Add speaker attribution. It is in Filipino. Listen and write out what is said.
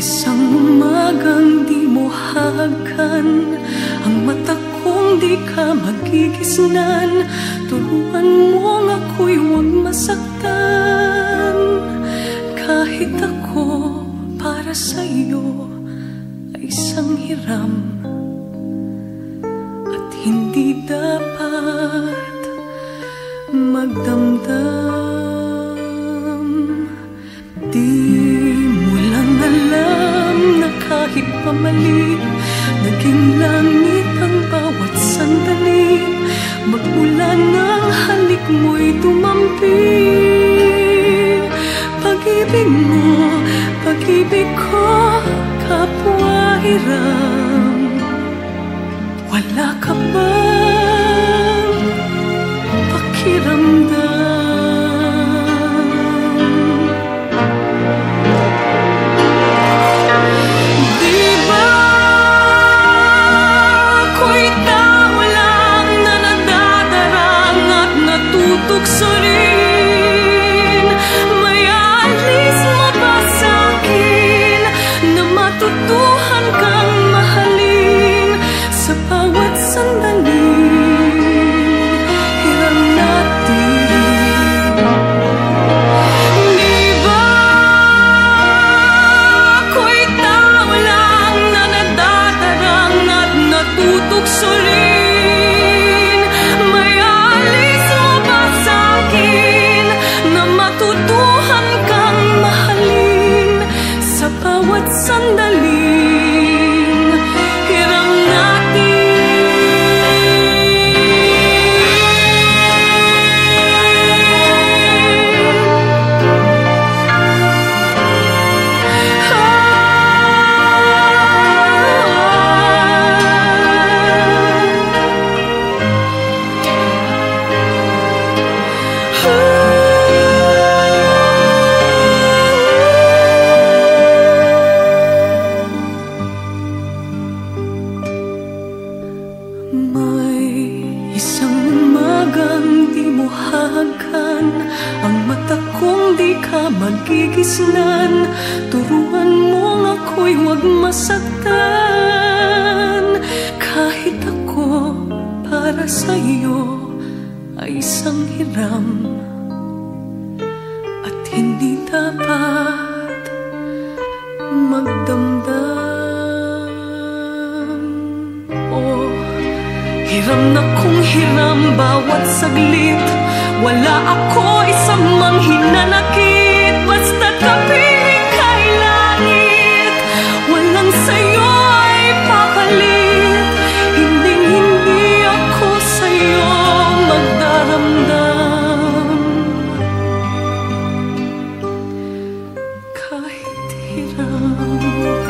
Speaker 1: Isang umagang di mo hagan, ang mata kong di ka magigisnan. Turuan mong ako'y huwag masaktan. Kahit ako para sa'yo ay isang hiram, at hindi dapat magdamdam. Di mo lang alam na kahit pamali, naging langit ang bawat sandali. Magmula ng halik mo'y tumampi. Pag-ibig mo, pag-ibig ko, kapwa hiram. Wala ka bang pakiramdam? Ang mata kong di ka magigisnan. Turuan mong ako'y huwag masaktan. Kahit ako para sa'yo ay isang hiram, at hindi dapat magdamdam. Oh, hiram na kung hiram bawat saglit. Wala ako isang mang hinanakit, basta't kapiling kay langit. Walang sa'yo ay papalit, hinding-hindi ako sa'yo magdaramdam. Kahit hiram.